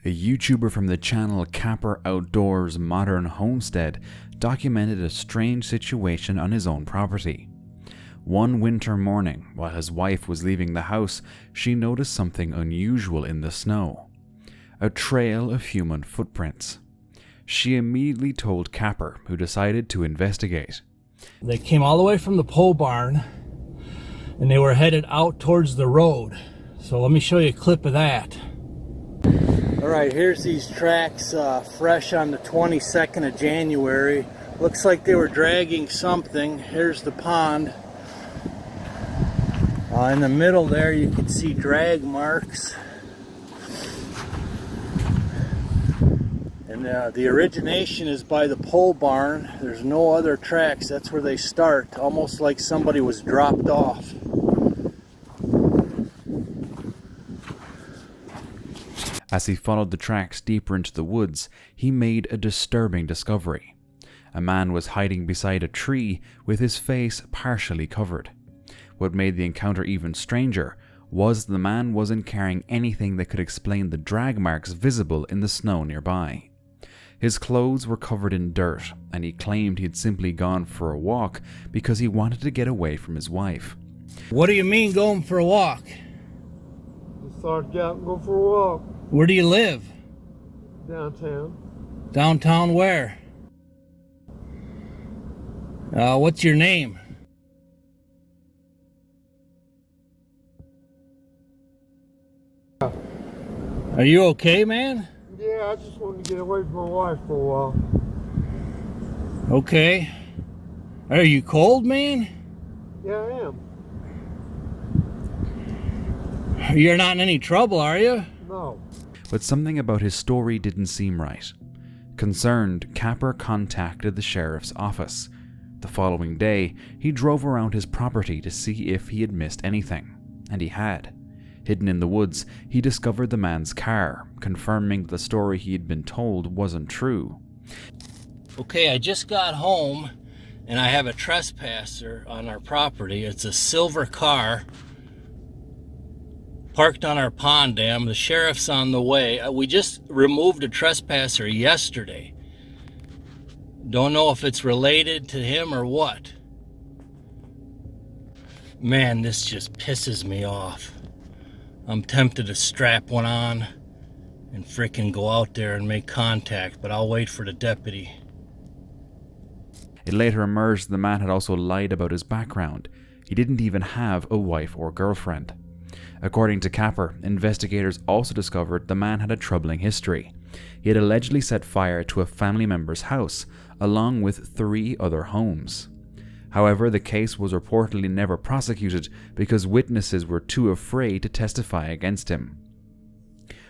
A YouTuber from the channel Capper Outdoors Modern Homestead documented a strange situation on his own property. One winter morning, while his wife was leaving the house, she noticed something unusual in the snow. A trail of human footprints. She immediately told Capper, who decided to investigate. They came all the way from the pole barn, and they were headed out towards the road. So let me show you a clip of that. All right, here's these tracks fresh on the 22nd of January. Looks like they were dragging something. Here's the pond. In the middle there you can see drag marks. And the origination is by the pole barn. There's no other tracks. That's where they start, almost like somebody was dropped off. As he followed the tracks deeper into the woods, he made a disturbing discovery. A man was hiding beside a tree with his face partially covered. What made the encounter even stranger was the man wasn't carrying anything that could explain the drag marks visible in the snow nearby. His clothes were covered in dirt, and he claimed he'd simply gone for a walk because he wanted to get away from his wife. What do you mean going for a walk? Just thought I'd get out and go for a walk. Where do you live? Downtown. Downtown where? What's your name? Are you okay, man? Yeah, I just wanted to get away from my wife for a while. Okay. Are you cold, man? Yeah, I am. You're not in any trouble, are you? No. But something about his story didn't seem right. Concerned, Capper contacted the sheriff's office. The following day, he drove around his property to see if he had missed anything, and he had. Hidden in the woods, he discovered the man's car, confirming that the story he had been told wasn't true. Okay, I just got home, and I have a trespasser on our property. It's a silver car parked on our pond dam. The sheriff's on the way. We just removed a trespasser yesterday. Don't know if it's related to him or what. Man, this just pisses me off. I'm tempted to strap one on and frickin' go out there and make contact, but I'll wait for the deputy. It later emerged the man had also lied about his background. He didn't even have a wife or girlfriend. According to Capper, investigators also discovered the man had a troubling history. He had allegedly set fire to a family member's house, along with 3 other homes. However, the case was reportedly never prosecuted because witnesses were too afraid to testify against him.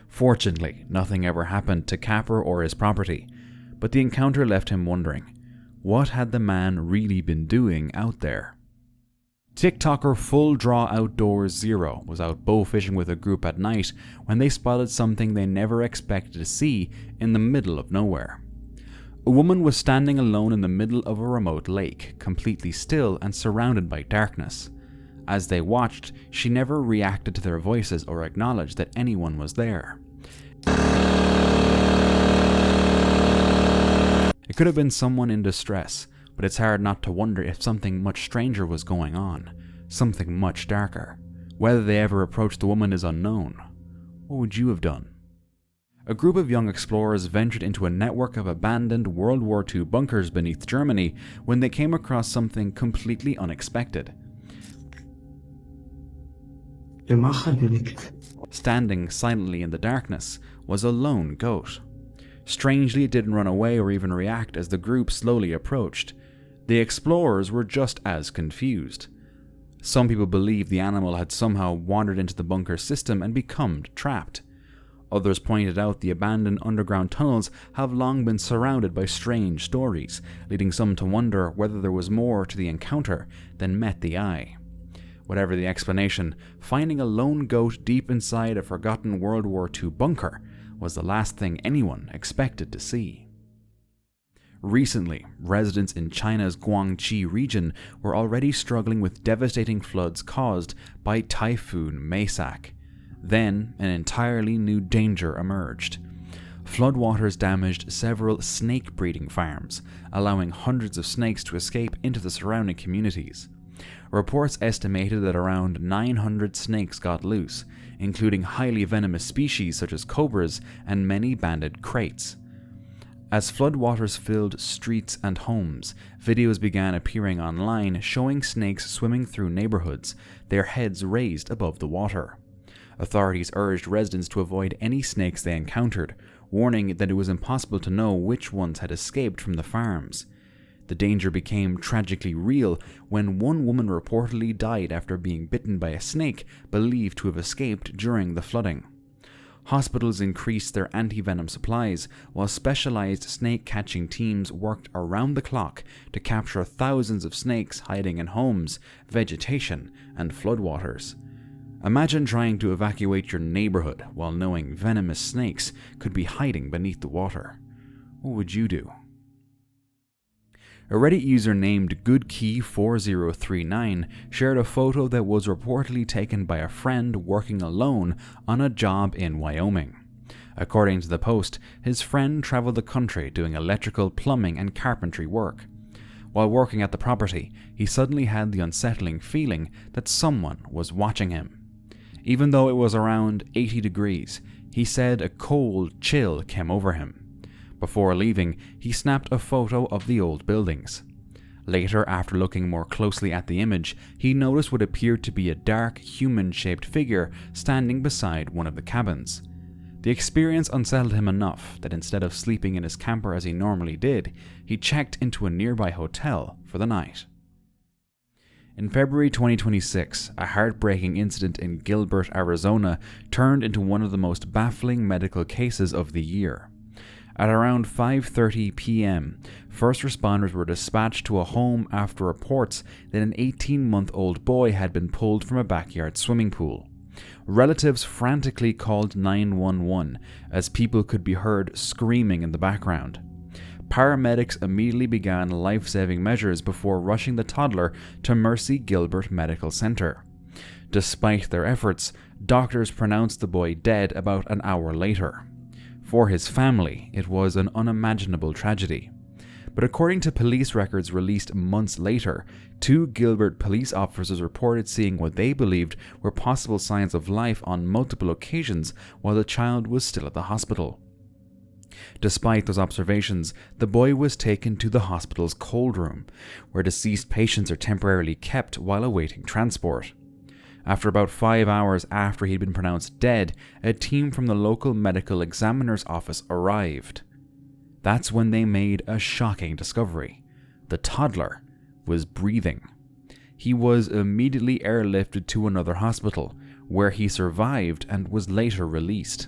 Fortunately, nothing ever happened to Capper or his property, but the encounter left him wondering, what had the man really been doing out there? TikToker Full Draw Outdoors 0 was out bow fishing with a group at night when they spotted something they never expected to see in the middle of nowhere. A woman was standing alone in the middle of a remote lake, completely still and surrounded by darkness. As they watched, she never reacted to their voices or acknowledged that anyone was there. It could have been someone in distress, but it's hard not to wonder if something much stranger was going on, something much darker. Whether they ever approached the woman is unknown. What would you have done? A group of young explorers ventured into a network of abandoned World War II bunkers beneath Germany when they came across something completely unexpected. Standing silently in the darkness was a lone goat. Strangely, it didn't run away or even react as the group slowly approached. The explorers were just as confused. Some people believed the animal had somehow wandered into the bunker system and become trapped. Others pointed out the abandoned underground tunnels have long been surrounded by strange stories, leading some to wonder whether there was more to the encounter than met the eye. Whatever the explanation, finding a lone goat deep inside a forgotten World War II bunker was the last thing anyone expected to see. Recently, residents in China's Guangxi region were already struggling with devastating floods caused by Typhoon Maysak. Then, an entirely new danger emerged. Floodwaters damaged several snake breeding farms, allowing hundreds of snakes to escape into the surrounding communities. Reports estimated that around 900 snakes got loose, including highly venomous species such as cobras and many banded kraits. As floodwaters filled streets and homes, videos began appearing online showing snakes swimming through neighborhoods, their heads raised above the water. Authorities urged residents to avoid any snakes they encountered, warning that it was impossible to know which ones had escaped from the farms. The danger became tragically real when one woman reportedly died after being bitten by a snake believed to have escaped during the flooding. Hospitals increased their anti-venom supplies, while specialized snake-catching teams worked around the clock to capture thousands of snakes hiding in homes, vegetation, and floodwaters. Imagine trying to evacuate your neighborhood while knowing venomous snakes could be hiding beneath the water. What would you do? A Reddit user named GoodKey4039 shared a photo that was reportedly taken by a friend working alone on a job in Wyoming. According to the post, his friend traveled the country doing electrical, plumbing, and carpentry work. While working at the property, he suddenly had the unsettling feeling that someone was watching him. Even though it was around 80 degrees, he said a cold chill came over him. Before leaving, he snapped a photo of the old buildings. Later, after looking more closely at the image, he noticed what appeared to be a dark, human-shaped figure standing beside one of the cabins. The experience unsettled him enough that instead of sleeping in his camper as he normally did, he checked into a nearby hotel for the night. In February 2026, a heartbreaking incident in Gilbert, Arizona turned into one of the most baffling medical cases of the year. At around 5:30 p.m., first responders were dispatched to a home after reports that an 18-month-old boy had been pulled from a backyard swimming pool. Relatives frantically called 911 as people could be heard screaming in the background. Paramedics immediately began life-saving measures before rushing the toddler to Mercy Gilbert Medical Center. Despite their efforts, doctors pronounced the boy dead about an hour later. For his family, it was an unimaginable tragedy. But according to police records released months later, 2 Gilbert police officers reported seeing what they believed were possible signs of life on multiple occasions while the child was still at the hospital. Despite those observations, the boy was taken to the hospital's cold room, where deceased patients are temporarily kept while awaiting transport. After about 5 hours after he'd been pronounced dead, a team from the local medical examiner's office arrived. That's when they made a shocking discovery. The toddler was breathing. He was immediately airlifted to another hospital, where he survived and was later released.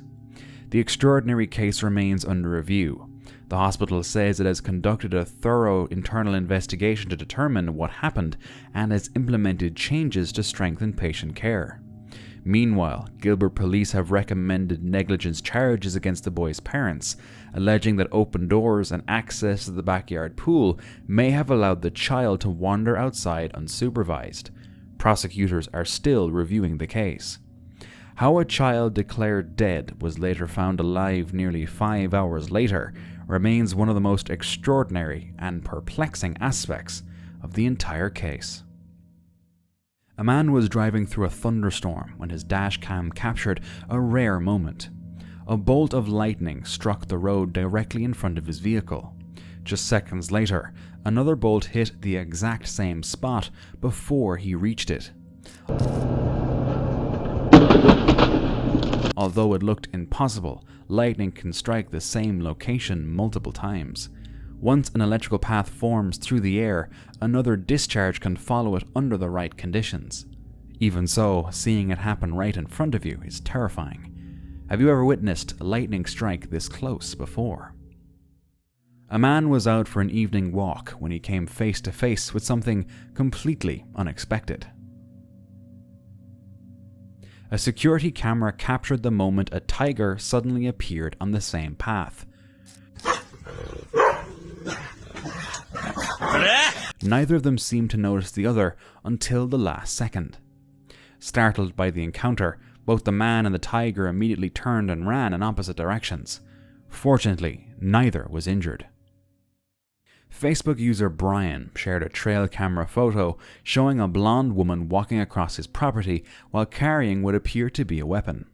The extraordinary case remains under review. The hospital says it has conducted a thorough internal investigation to determine what happened and has implemented changes to strengthen patient care. Meanwhile, Gilbert police have recommended negligence charges against the boy's parents, alleging that open doors and access to the backyard pool may have allowed the child to wander outside unsupervised. Prosecutors are still reviewing the case. How a child declared dead was later found alive nearly 5 hours later remains one of the most extraordinary and perplexing aspects of the entire case. A man was driving through a thunderstorm when his dash cam captured a rare moment. A bolt of lightning struck the road directly in front of his vehicle. Just seconds later, another bolt hit the exact same spot before he reached it. Although it looked impossible, lightning can strike the same location multiple times. Once an electrical path forms through the air, another discharge can follow it under the right conditions. Even so, seeing it happen right in front of you is terrifying. Have you ever witnessed a lightning strike this close before? A man was out for an evening walk when he came face to face with something completely unexpected. A security camera captured the moment a tiger suddenly appeared on the same path. Neither of them seemed to notice the other until the last second. Startled by the encounter, both the man and the tiger immediately turned and ran in opposite directions. Fortunately, neither was injured. Facebook user Brian shared a trail camera photo showing a blonde woman walking across his property while carrying what appeared to be a weapon.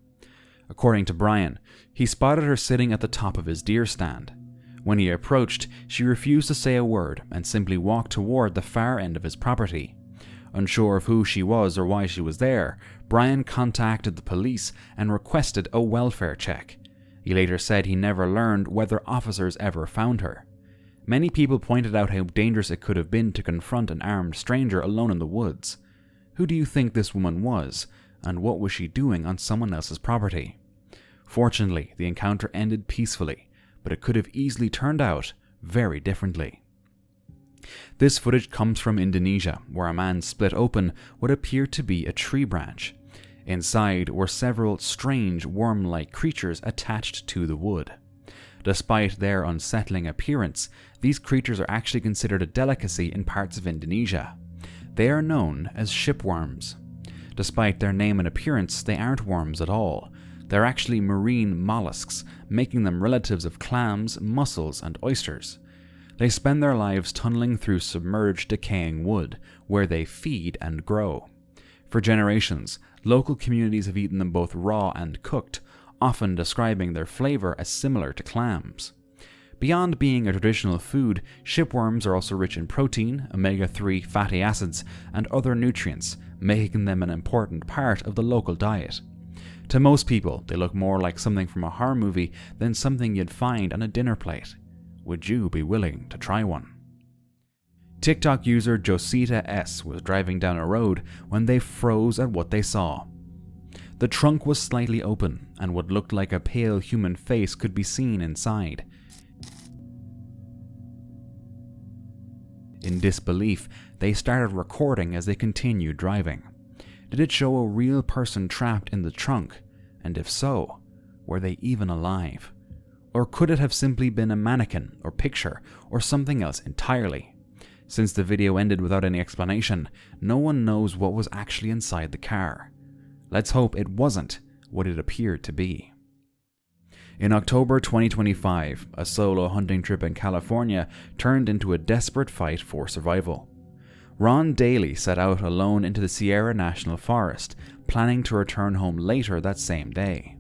According to Brian, he spotted her sitting at the top of his deer stand. When he approached, she refused to say a word and simply walked toward the far end of his property. Unsure of who she was or why she was there, Brian contacted the police and requested a welfare check. He later said he never learned whether officers ever found her. Many people pointed out how dangerous it could have been to confront an armed stranger alone in the woods. Who do you think this woman was, and what was she doing on someone else's property? Fortunately, the encounter ended peacefully, but it could have easily turned out very differently. This footage comes from Indonesia, where a man split open what appeared to be a tree branch. Inside were several strange worm-like creatures attached to the wood. Despite their unsettling appearance, these creatures are actually considered a delicacy in parts of Indonesia. They are known as shipworms. Despite their name and appearance, they aren't worms at all. They're actually marine mollusks, making them relatives of clams, mussels, and oysters. They spend their lives tunneling through submerged, decaying wood, where they feed and grow. For generations, local communities have eaten them both raw and cooked, often describing their flavor as similar to clams. Beyond being a traditional food, shipworms are also rich in protein, omega-3 fatty acids, and other nutrients, making them an important part of the local diet. To most people, they look more like something from a horror movie than something you'd find on a dinner plate. Would you be willing to try one? TikTok user Josita S was driving down a road when they froze at what they saw. The trunk was slightly open, and what looked like a pale human face could be seen inside. In disbelief, they started recording as they continued driving. Did it show a real person trapped in the trunk? And if so, were they even alive? Or could it have simply been a mannequin or picture or something else entirely? Since the video ended without any explanation, no one knows what was actually inside the car. Let's hope it wasn't what it appeared to be. In October 2025, a solo hunting trip in California turned into a desperate fight for survival. Ron Daly set out alone into the Sierra National Forest, planning to return home later that same day.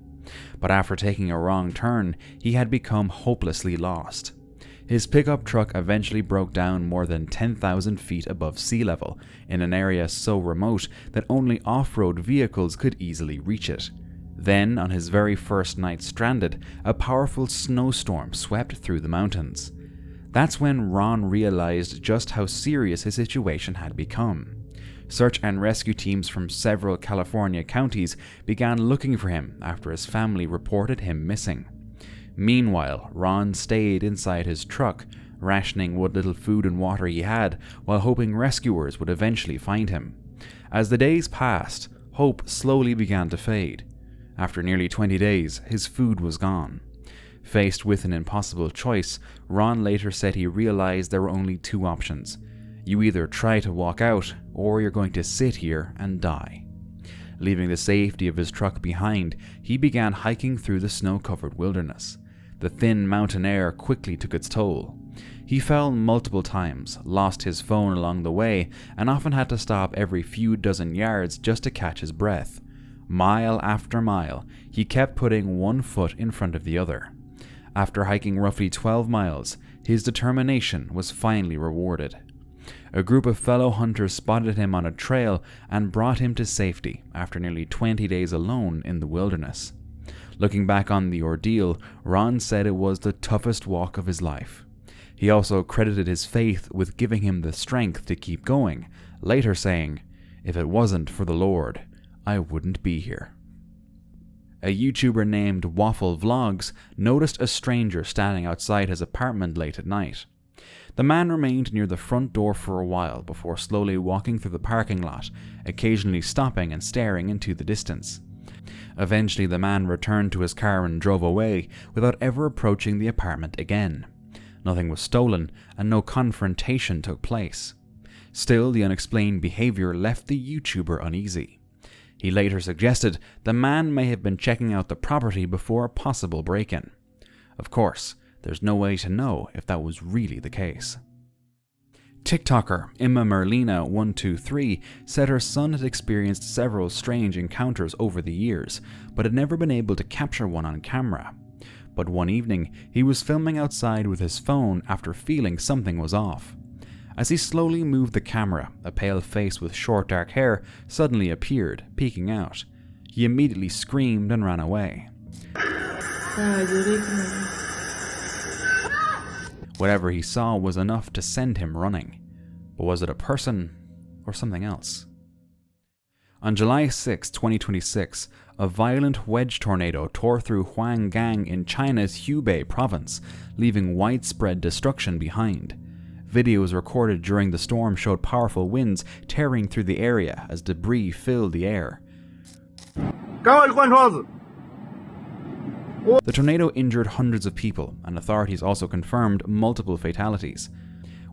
But after taking a wrong turn, he had become hopelessly lost. His pickup truck eventually broke down more than 10,000 feet above sea level, in an area so remote that only off-road vehicles could easily reach it. Then, on his very first night stranded, a powerful snowstorm swept through the mountains. That's when Ron realized just how serious his situation had become. Search and rescue teams from several California counties began looking for him after his family reported him missing. Meanwhile, Ron stayed inside his truck, rationing what little food and water he had, while hoping rescuers would eventually find him. As the days passed, hope slowly began to fade. After nearly 20 days, his food was gone. Faced with an impossible choice, Ron later said he realized there were only two options. You either try to walk out, or you're going to sit here and die. Leaving the safety of his truck behind, he began hiking through the snow-covered wilderness. The thin mountain air quickly took its toll. He fell multiple times, lost his phone along the way, and often had to stop every few dozen yards just to catch his breath. Mile after mile, he kept putting one foot in front of the other. After hiking roughly 12 miles, his determination was finally rewarded. A group of fellow hunters spotted him on a trail and brought him to safety after nearly 20 days alone in the wilderness. Looking back on the ordeal, Ron said it was the toughest walk of his life. He also credited his faith with giving him the strength to keep going, later saying, "If it wasn't for the Lord, I wouldn't be here." A YouTuber named Waffle Vlogs noticed a stranger standing outside his apartment late at night. The man remained near the front door for a while before slowly walking through the parking lot, occasionally stopping and staring into the distance. Eventually, the man returned to his car and drove away without ever approaching the apartment again. Nothing was stolen, and no confrontation took place. Still, the unexplained behavior left the YouTuber uneasy. He later suggested the man may have been checking out the property before a possible break-in. Of course, there's no way to know if that was really the case. TikToker Emma Merlina123 said her son had experienced several strange encounters over the years, but had never been able to capture one on camera. But one evening, he was filming outside with his phone after feeling something was off. As he slowly moved the camera, a pale face with short dark hair suddenly appeared, peeking out. He immediately screamed and ran away. Whatever he saw was enough to send him running. But was it a person or something else? On July 6, 2026, a violent wedge tornado tore through Huanggang in China's Hubei province, leaving widespread destruction behind. Videos recorded during the storm showed powerful winds tearing through the area as debris filled the air. The tornado injured hundreds of people, and authorities also confirmed multiple fatalities.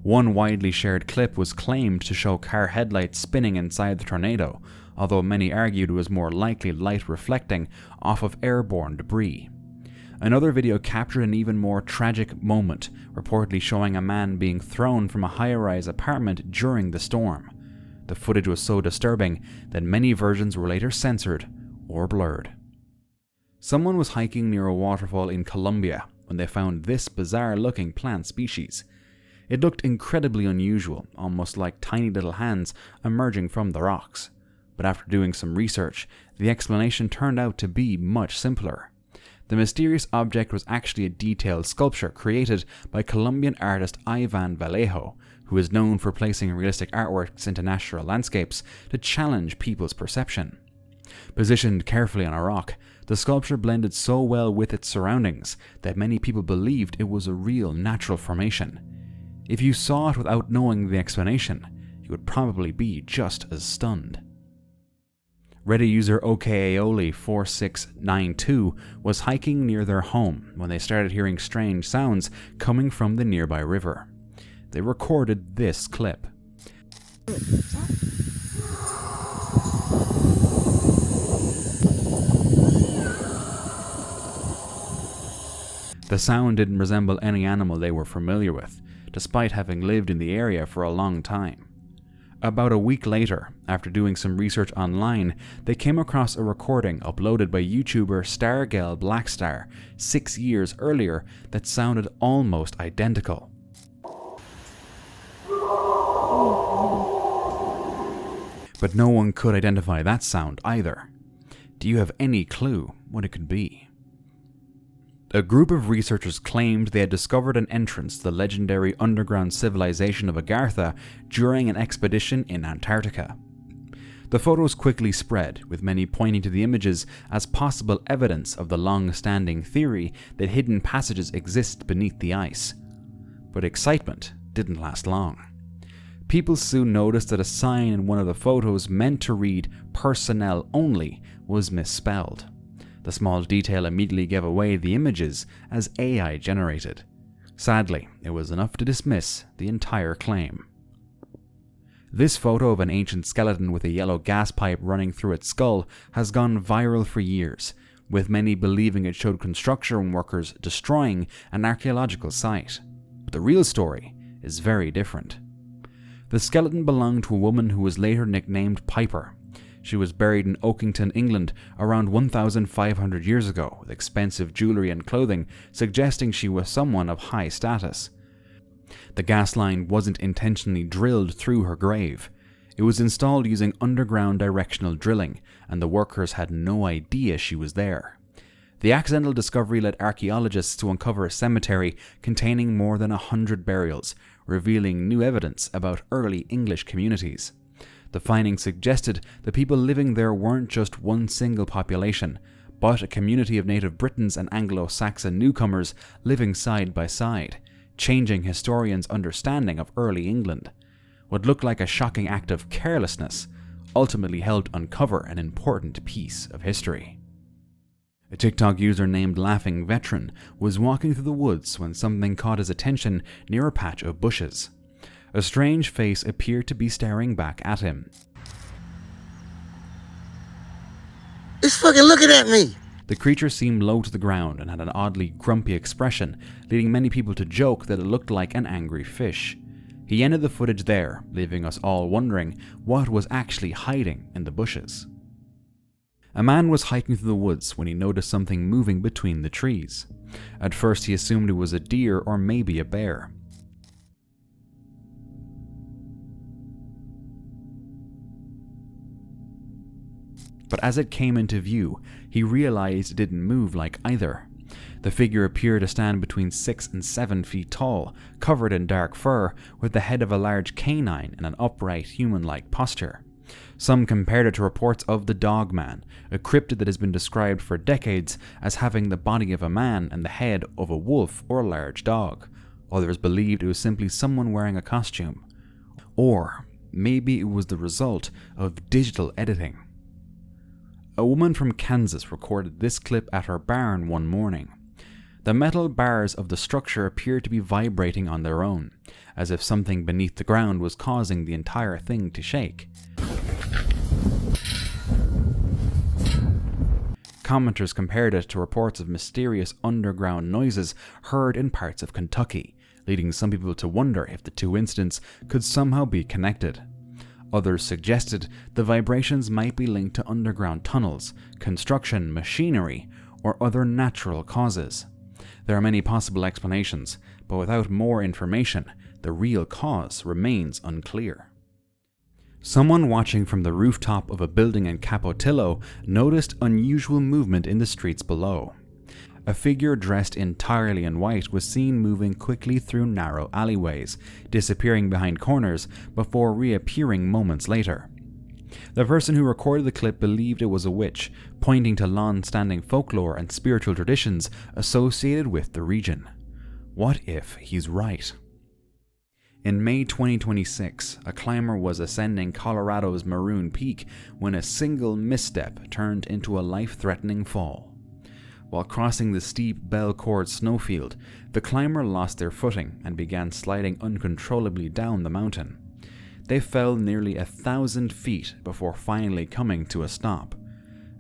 One widely shared clip was claimed to show car headlights spinning inside the tornado, although many argued it was more likely light reflecting off of airborne debris. Another video captured an even more tragic moment, reportedly showing a man being thrown from a high-rise apartment during the storm. The footage was so disturbing that many versions were later censored or blurred. Someone was hiking near a waterfall in Colombia when they found this bizarre-looking plant species. It looked incredibly unusual, almost like tiny little hands emerging from the rocks. But after doing some research, the explanation turned out to be much simpler. The mysterious object was actually a detailed sculpture created by Colombian artist Ivan Vallejo, who is known for placing realistic artworks into natural landscapes to challenge people's perception. Positioned carefully on a rock, the sculpture blended so well with its surroundings that many people believed it was a real natural formation. If you saw it without knowing the explanation, you would probably be just as stunned. Reddit user OKAoli4692 was hiking near their home when they started hearing strange sounds coming from the nearby river. They recorded this clip. The sound didn't resemble any animal they were familiar with, despite having lived in the area for a long time. About a week later, after doing some research online, they came across a recording uploaded by YouTuber Stargell Blackstar 6 years earlier that sounded almost identical. But no one could identify that sound either. Do you have any clue what it could be? A group of researchers claimed they had discovered an entrance to the legendary underground civilization of Agartha during an expedition in Antarctica. The photos quickly spread, with many pointing to the images as possible evidence of the long-standing theory that hidden passages exist beneath the ice. But excitement didn't last long. People soon noticed that a sign in one of the photos meant to read "personnel only" was misspelled. The small detail immediately gave away the images as AI generated. Sadly, it was enough to dismiss the entire claim. This photo of an ancient skeleton with a yellow gas pipe running through its skull has gone viral for years, with many believing it showed construction workers destroying an archaeological site. But the real story is very different. The skeleton belonged to a woman who was later nicknamed Piper. She was buried in Oakington, England around 1,500 years ago with expensive jewellery and clothing, suggesting she was someone of high status. The gas line wasn't intentionally drilled through her grave. It was installed using underground directional drilling, and the workers had no idea she was there. The accidental discovery led archaeologists to uncover a cemetery containing more than 100 burials, revealing new evidence about early English communities. The findings suggested the people living there weren't just one single population, but a community of native Britons and Anglo-Saxon newcomers living side by side, changing historians' understanding of early England. What looked like a shocking act of carelessness ultimately helped uncover an important piece of history. A TikTok user named Laughing Veteran was walking through the woods when something caught his attention near a patch of bushes. A strange face appeared to be staring back at him. It's fucking looking at me! The creature seemed low to the ground and had an oddly grumpy expression, leading many people to joke that it looked like an angry fish. He ended the footage there, leaving us all wondering what was actually hiding in the bushes. A man was hiking through the woods when he noticed something moving between the trees. At first he assumed it was a deer or maybe a bear. But as it came into view, he realized it didn't move like either. The figure appeared to stand between 6 and 7 feet tall, covered in dark fur, with the head of a large canine and an upright human-like posture. Some compared it to reports of the Dog Man, a cryptid that has been described for decades as having the body of a man and the head of a wolf or a large dog. Others believed it was simply someone wearing a costume. Or maybe it was the result of digital editing. A woman from Kansas recorded this clip at her barn one morning. The metal bars of the structure appeared to be vibrating on their own, as if something beneath the ground was causing the entire thing to shake. Commenters compared it to reports of mysterious underground noises heard in parts of Kentucky, leading some people to wonder if the two incidents could somehow be connected. Others suggested the vibrations might be linked to underground tunnels, construction machinery, or other natural causes. There are many possible explanations, but without more information, the real cause remains unclear. Someone watching from the rooftop of a building in Capotillo noticed unusual movement in the streets below. A figure dressed entirely in white was seen moving quickly through narrow alleyways, disappearing behind corners before reappearing moments later. The person who recorded the clip believed it was a witch, pointing to long-standing folklore and spiritual traditions associated with the region. What if he's right? In May 2026, a climber was ascending Colorado's Maroon Peak when a single misstep turned into a life-threatening fall. While crossing the steep Belcourt snowfield, the climber lost their footing and began sliding uncontrollably down the mountain. They fell nearly 1,000 feet before finally coming to a stop.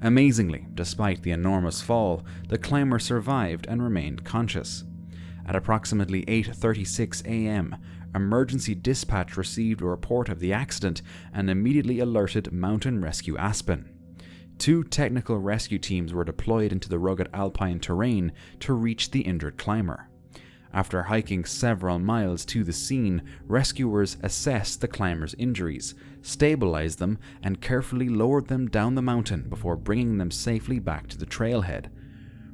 Amazingly, despite the enormous fall, the climber survived and remained conscious. At approximately 8:36 a.m., emergency dispatch received a report of the accident and immediately alerted Mountain Rescue Aspen. 2 technical rescue teams were deployed into the rugged alpine terrain to reach the injured climber. After hiking several miles to the scene, rescuers assessed the climber's injuries, stabilized them, and carefully lowered them down the mountain before bringing them safely back to the trailhead.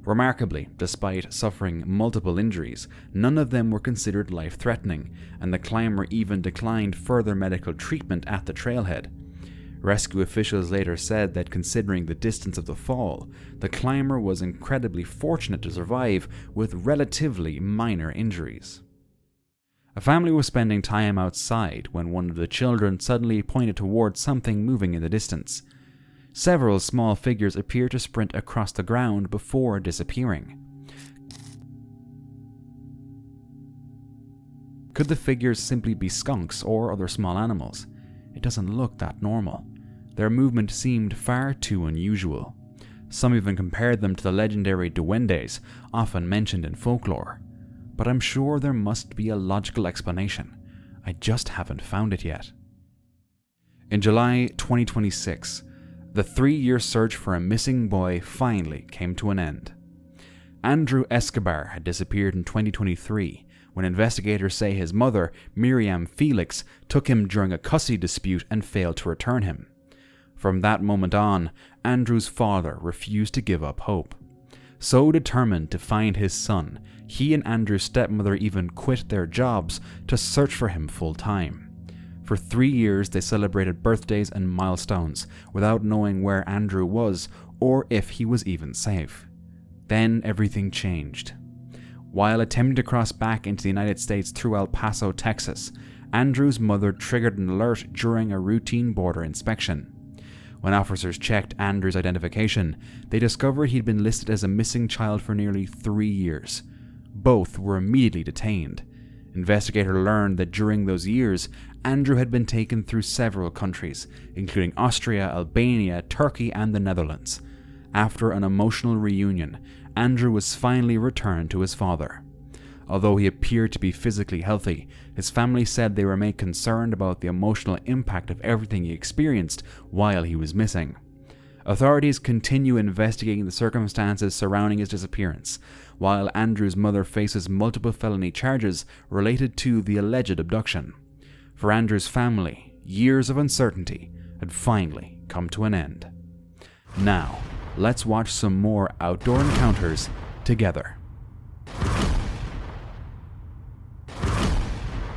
Remarkably, despite suffering multiple injuries, none of them were considered life-threatening, and the climber even declined further medical treatment at the trailhead. Rescue officials later said that considering the distance of the fall, the climber was incredibly fortunate to survive with relatively minor injuries. A family was spending time outside when one of the children suddenly pointed towards something moving in the distance. Several small figures appeared to sprint across the ground before disappearing. Could the figures simply be skunks or other small animals? It doesn't look that normal. Their movement seemed far too unusual. Some even compared them to the legendary duendes, often mentioned in folklore. But I'm sure there must be a logical explanation. I just haven't found it yet. In July 2026, the 3-year search for a missing boy finally came to an end. Andrew Escobar had disappeared in 2023 when investigators say his mother, Miriam Felix, took him during a custody dispute and failed to return him. From that moment on, Andrew's father refused to give up hope. So determined to find his son, he and Andrew's stepmother even quit their jobs to search for him full-time. For 3 years, they celebrated birthdays and milestones without knowing where Andrew was or if he was even safe. Then everything changed. While attempting to cross back into the United States through El Paso, Texas, Andrew's mother triggered an alert during a routine border inspection. When officers checked Andrew's identification, they discovered he'd been listed as a missing child for nearly 3 years. Both were immediately detained. Investigators learned that during those years, Andrew had been taken through several countries, including Austria, Albania, Turkey, and the Netherlands. After an emotional reunion, Andrew was finally returned to his father. Although he appeared to be physically healthy, his family said they remained concerned about the emotional impact of everything he experienced while he was missing. Authorities continue investigating the circumstances surrounding his disappearance, while Andrew's mother faces multiple felony charges related to the alleged abduction. For Andrew's family, years of uncertainty had finally come to an end. Now, let's watch some more outdoor encounters together.